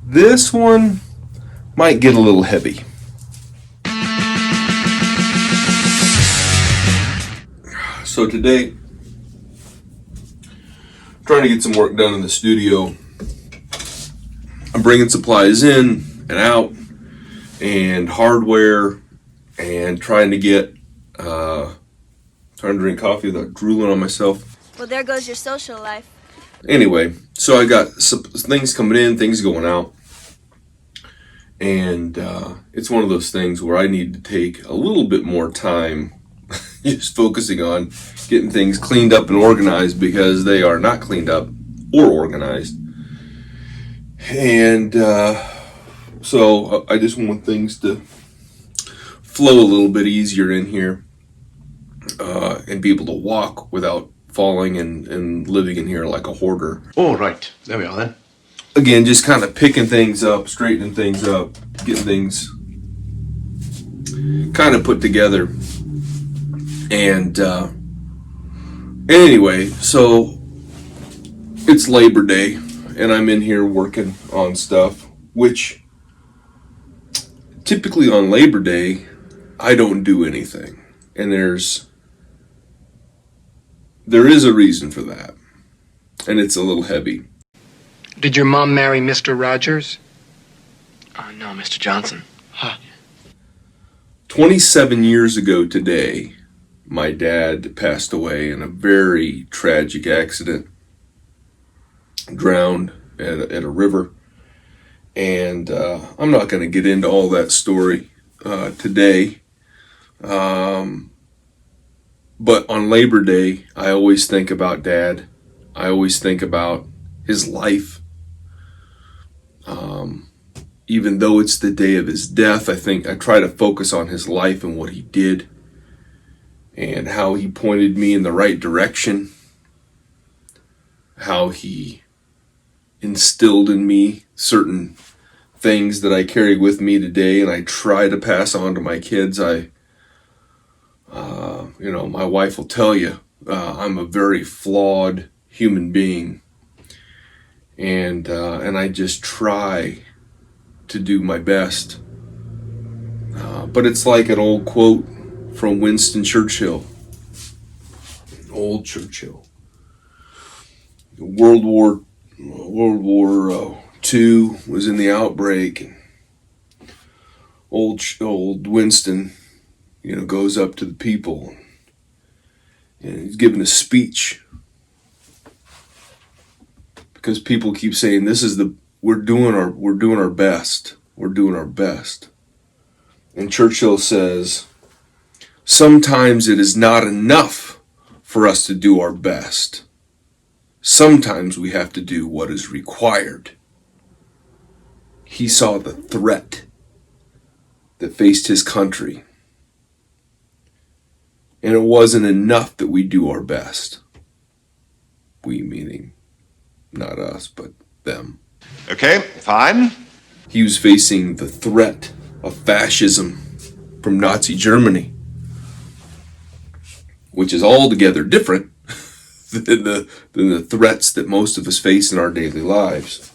This one might get a little heavy. So today, I'm trying to get some work done in the studio. I'm bringing supplies in and out and hardware and trying to drink coffee without drooling on myself. Well, there goes your social life. Anyway, so I got some things coming in, things going out. And it's one of those things where I need to take a little bit more time just focusing on getting things cleaned up and organized, because they are not cleaned up or organized. And so I just want things to flow a little bit easier in here, and be able to walk without falling and living in here like a hoarder. Oh, right. There we are then. Again, just kind of picking things up, straightening things up, getting things kind of put together. And anyway, so it's Labor Day, and I'm in here working on stuff, which typically on Labor Day, I don't do anything. And there is a reason for that, and it's a little heavy. Did your mom marry Mr. Rogers? No, Mr. Johnson. Huh. 27 years ago today, my dad passed away in a very tragic accident. Drowned at a river. And I'm not going to get into all that story today. But on Labor Day, I always think about Dad. I always think about his life. Even though it's the day of his death, I try to focus on his life and what he did and how he pointed me in the right direction, how he instilled in me certain things that I carry with me today, and I try to pass on to my kids. My wife will tell you, I'm a very flawed human being, and I just try to do my best. But it's like an old quote from Winston Churchill. Old Churchill. World War II was in the outbreak, and old Winston, goes up to the people, and he's giving a speech because people keep saying, we're doing our best. We're doing our best. And Churchill says, sometimes it is not enough for us to do our best. Sometimes we have to do what is required. He saw the threat that faced his country. And it wasn't enough that we do our best. We meaning not us, but them. Okay, fine. He was facing the threat of fascism from Nazi Germany, which is altogether different than the threats that most of us face in our daily lives.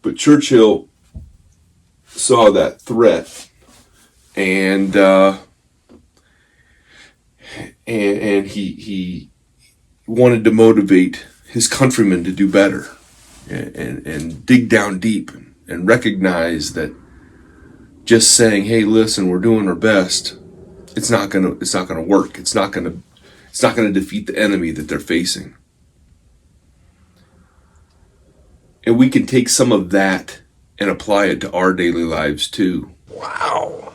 But Churchill saw that threat, and he wanted to motivate his countrymen to do better, and dig down deep and recognize that just saying, "Hey, listen, we're doing our best," it's not gonna work. It's not gonna defeat the enemy that they're facing. And we can take some of that and apply it to our daily lives too. Wow.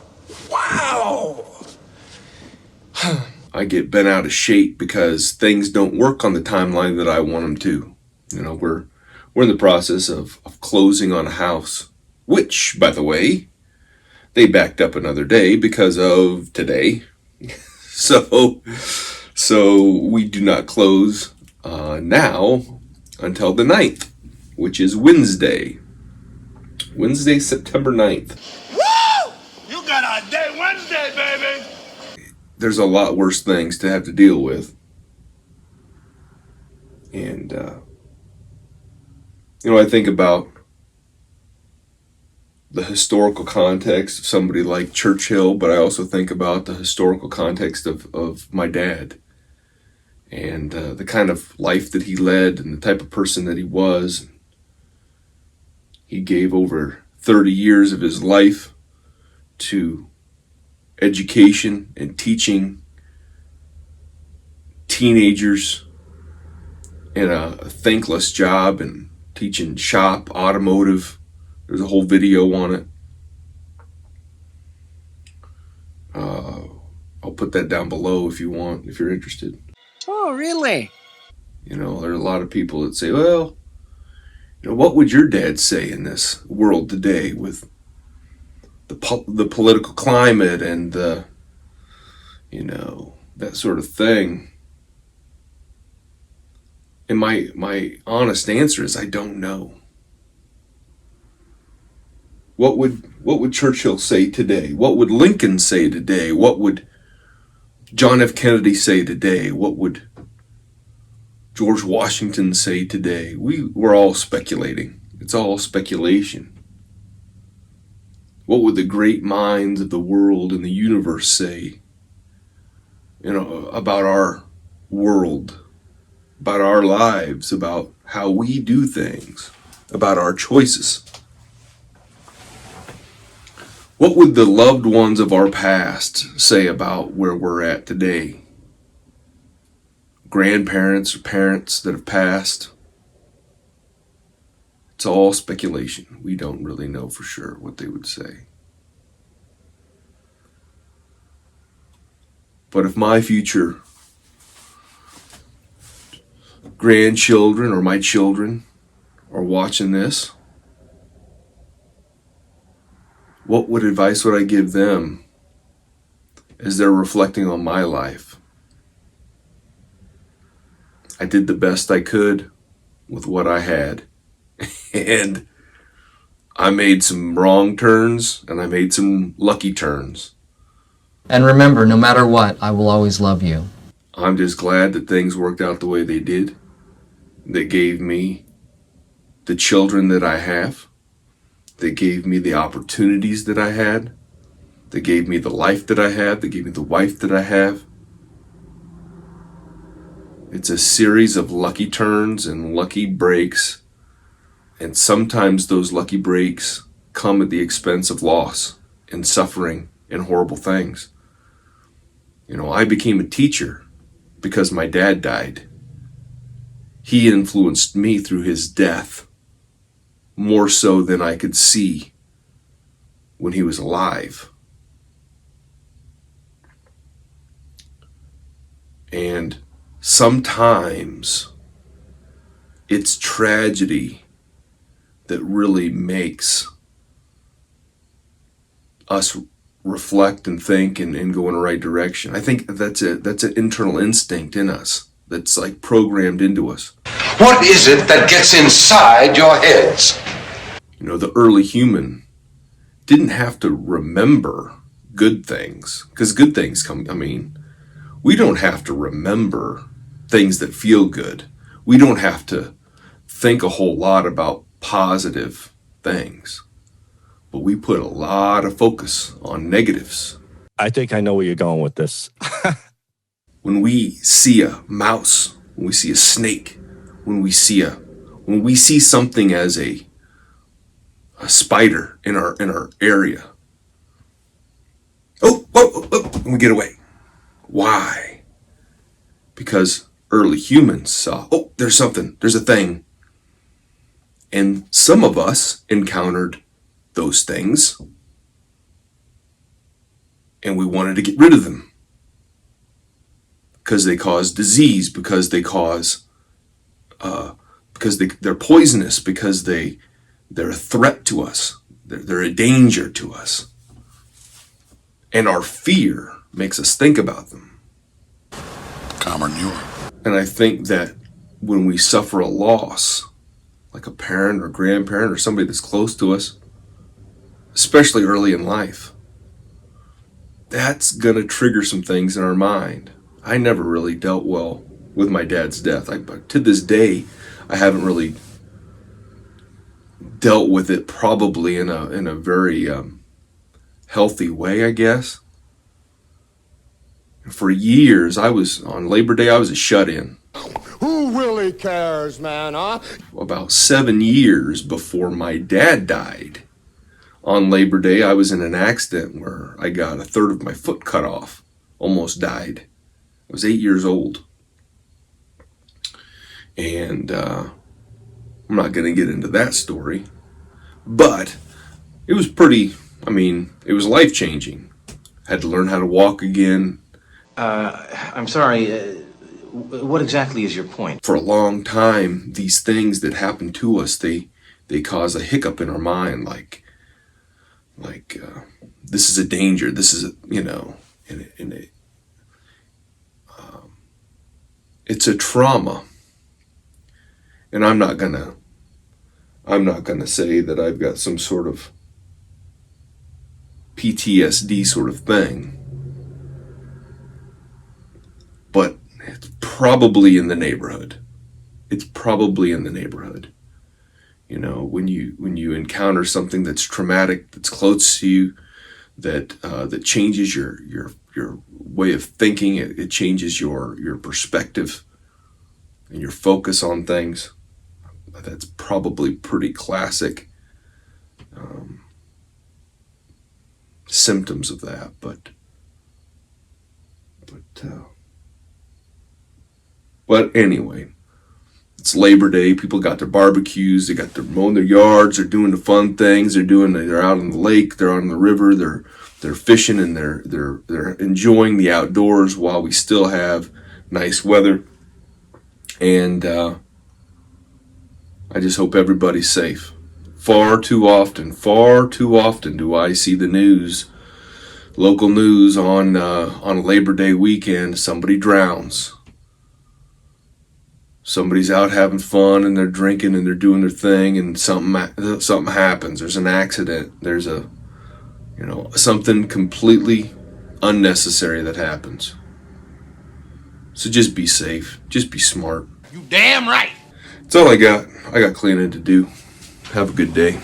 I get bent out of shape because things don't work on the timeline that I want them to. We're in the process of closing on a house, which, by the way, they backed up another day because of today. So we do not close now until the 9th, which is Wednesday, September 9th. Woo! You got a day Wednesday, baby! There's a lot worse things to have to deal with. And, I think about the historical context of somebody like Churchill, but I also think about the historical context of my dad and the kind of life that he led and the type of person that he was. He gave over 30 years of his life to education and teaching teenagers in a thankless job and teaching shop, automotive. There's a whole video on it. I'll put that down below if you want, if you're interested. Oh, really? You know, there are a lot of people that say, well, you know, what would your dad say in this world today with the political climate and the, you know, that sort of thing? And my honest answer is I don't know. What would Churchill say today? What would Lincoln say today? What would John F. Kennedy say today? What would George Washington say today? We're all speculating. It's all speculation. What would the great minds of the world and the universe say, you know, about our world, about our lives, about how we do things, about our choices? What would the loved ones of our past say about where we're at today? Grandparents or parents that have passed. It's all speculation. We don't really know for sure what they would say. But if my future grandchildren or my children are watching this, what advice would I give them as they're reflecting on my life? I did the best I could with what I had. And I made some wrong turns and I made some lucky turns. And remember, no matter what, I will always love you. I'm just glad that things worked out the way they did. That gave me the children that I have. That gave me the opportunities that I had. That gave me the life that I had. That gave me the wife that I have. It's a series of lucky turns and lucky breaks. And sometimes those lucky breaks come at the expense of loss and suffering and horrible things. You know, I became a teacher because my dad died. He influenced me through his death more so than I could see when he was alive. And sometimes it's tragedy that really makes us reflect and think and go in the right direction. I think that's an internal instinct in us that's like programmed into us. What is it that gets inside your heads? You know, the early human didn't have to remember good things, because good things come, we don't have to remember things that feel good. We don't have to think a whole lot about positive things. But we put a lot of focus on negatives. I think I know where you're going with this. When we see a mouse, when we see a snake, when we see something as a spider in our area, and we get away. Why? Because early humans saw, there's something, there's a thing. And some of us encountered those things and we wanted to get rid of them because they cause disease, because they cause they're poisonous, because they're a threat to us, they're a danger to us, and our fear makes us think about them. And I think that when we suffer a loss, like a parent or grandparent or somebody that's close to us, especially early in life, that's going to trigger some things in our mind. I never really dealt well with my dad's death. To this day, I haven't really dealt with it probably in a very healthy way, I guess. For years, on Labor Day, I was a shut-in. Who really cares, man, huh? About 7 years before my dad died, on Labor Day, I was in an accident where I got a third of my foot cut off. Almost died. I was 8 years old. And I'm not going to get into that story. But it was it was life-changing. Had to learn how to walk again. I'm sorry, what exactly is your point? For a long time, these things that happen to us, they cause a hiccup in our mind, like this is a danger, this is it's a trauma. And I'm not gonna say that I've got some sort of PTSD sort of thing, but it's probably in the neighborhood. You know, when you encounter something that's traumatic, that's close to you, that changes your way of thinking, it changes your perspective and your focus on things. That's probably pretty classic symptoms of that, but anyway, it's Labor Day. People got their barbecues. They're mowing their yards. They're doing the fun things. They're out on the lake. They're on the river. They're fishing, and they're enjoying the outdoors while we still have nice weather. And I just hope everybody's safe. Far too often do I see the news, local news on a Labor Day weekend. Somebody drowns. Somebody's out having fun and they're drinking and they're doing their thing, and something happens. There's an accident. There's something completely unnecessary that happens. So just be safe. Just be smart. You damn right. That's all I got. I got cleaning to do. Have a good day.